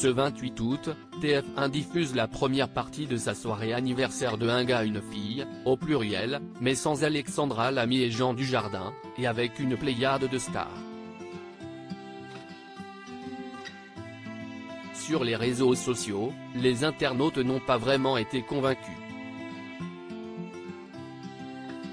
Ce 28 août, TF1 diffuse la première partie de sa soirée anniversaire de Un gars une fille, au pluriel, mais sans Alexandra Lamy et Jean Dujardin, et avec une pléiade de stars. Sur les réseaux sociaux, les internautes n'ont pas vraiment été convaincus.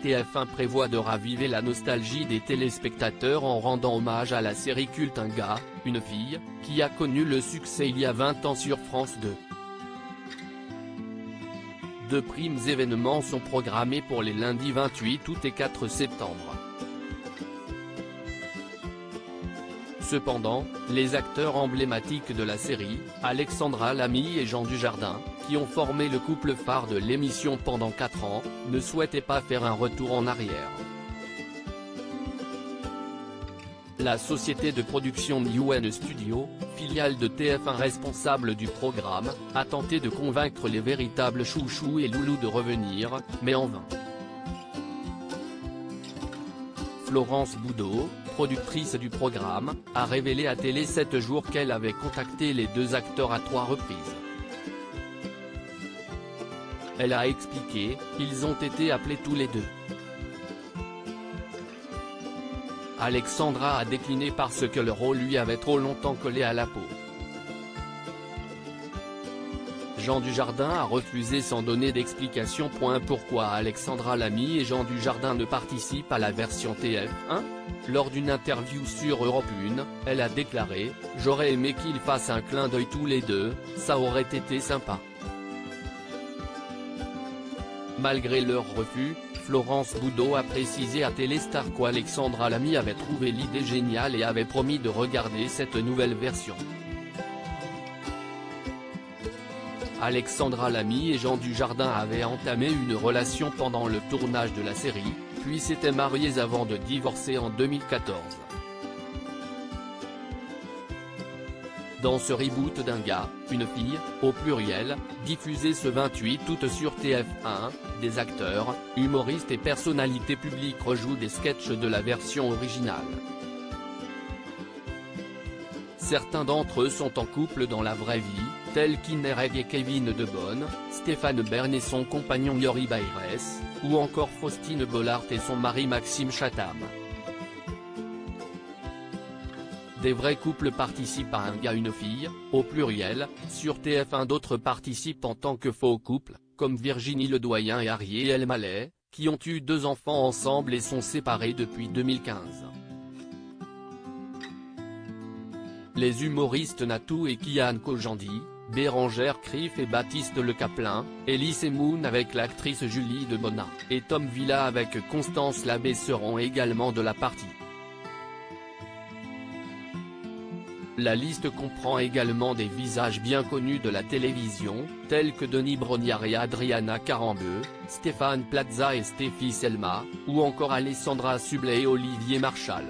TF1 prévoit de raviver la nostalgie des téléspectateurs en rendant hommage à la série culte Un gars, une fille, qui a connu le succès il y a 20 ans sur France 2. Deux primes événements sont programmés pour les lundis 28 août et 4 septembre. Cependant, les acteurs emblématiques de la série, Alexandra Lamy et Jean Dujardin, qui ont formé le couple phare de l'émission pendant 4 ans, ne souhaitaient pas faire un retour en arrière. La société de production Newen Studio, filiale de TF1 responsable du programme, a tenté de convaincre les véritables chouchous et loulous de revenir, mais en vain. Florence Boudot, productrice du programme, a révélé à Télé 7 jours qu'elle avait contacté les deux acteurs à 3 reprises. Elle a expliqué, ils ont été appelés tous les deux. Alexandra a décliné parce que le rôle lui avait trop longtemps collé à la peau. Jean Dujardin a refusé sans donner d'explication. Pourquoi Alexandra Lamy et Jean Dujardin ne participent à la version TF1 ? Lors d'une interview sur Europe 1, elle a déclaré « J'aurais aimé qu'ils fassent un clin d'œil tous les deux, ça aurait été sympa ». Malgré leur refus, Florence Boudot a précisé à Téléstar qu'Alexandra Lamy avait trouvé l'idée géniale et avait promis de regarder cette nouvelle version. Alexandra Lamy et Jean Dujardin avaient entamé une relation pendant le tournage de la série, puis s'étaient mariés avant de divorcer en 2014. Dans ce reboot d'Un gars, une fille, au pluriel, diffusé ce 28 août sur TF1, des acteurs, humoristes et personnalités publiques rejouent des sketchs de la version originale. Certains d'entre eux sont en couple dans la vraie vie, tels Kinnereg et Kevin De Bonne, Stéphane Bern et son compagnon Yori Bayrès, ou encore Faustine Bollard et son mari Maxime Chatham. Des vrais couples participent à Un gars une fille, au pluriel, sur TF1. D'autres participent en tant que faux couples, comme Virginie Ledoyen et Ariel Mallet, qui ont eu 2 enfants ensemble et sont séparés depuis 2015. Les humoristes Natou et Kian Kojandi, Bérangère Krief et Baptiste Le Caplin, Elise Moon avec l'actrice Julie Debona, et Tom Villa avec Constance Labbé seront également de la partie. La liste comprend également des visages bien connus de la télévision, tels que Denis Brognard et Adriana Carambeu, Stéphane Plaza et Stéphie Selma, ou encore Alessandra Sublet et Olivier Marchal.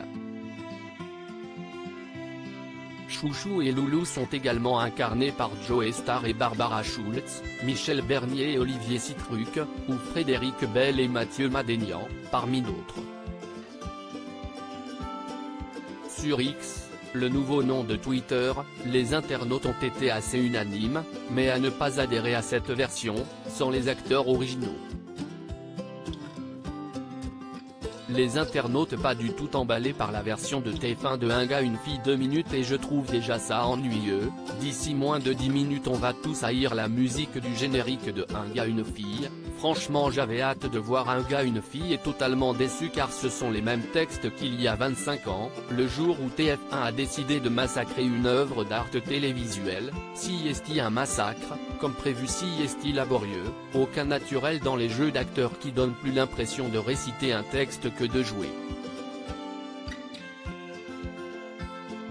Chouchou et Loulou sont également incarnés par Joe Star et Barbara Schultz, Michel Bernier et Olivier Citruc, ou Frédéric Bell et Mathieu Madénian, parmi d'autres. Sur X, le nouveau nom de Twitter, les internautes ont été assez unanimes, mais à ne pas adhérer à cette version, sans les acteurs originaux. Les internautes pas du tout emballés par la version de TF1 de Un gars une fille 2 minutes et je trouve déjà ça ennuyeux, d'ici moins de 10 minutes on va tous haïr la musique du générique de Un gars une fille, franchement j'avais hâte de voir Un gars une fille et totalement déçu car ce sont les mêmes textes qu'il y a 25 ans, le jour où TF1 a décidé de massacrer une œuvre d'art télévisuelle, si est-il un massacre, comme prévu si est-il laborieux, aucun naturel dans les jeux d'acteurs qui donnent plus l'impression de réciter un texte que de jouer.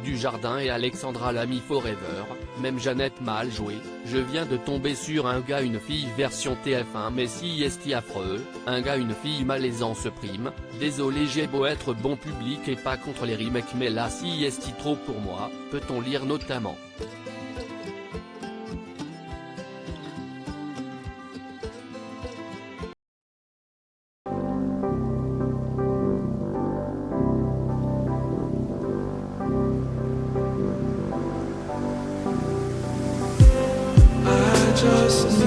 Dujardin et Alexandra Lamy forever, même Jeannette mal joué, je viens de tomber sur Un gars une fille version TF1 mais si est affreux, Un gars une fille malaisant se prime, désolé j'ai beau être bon public et pas contre les remakes mais là si est trop pour moi, peut-on lire notamment. just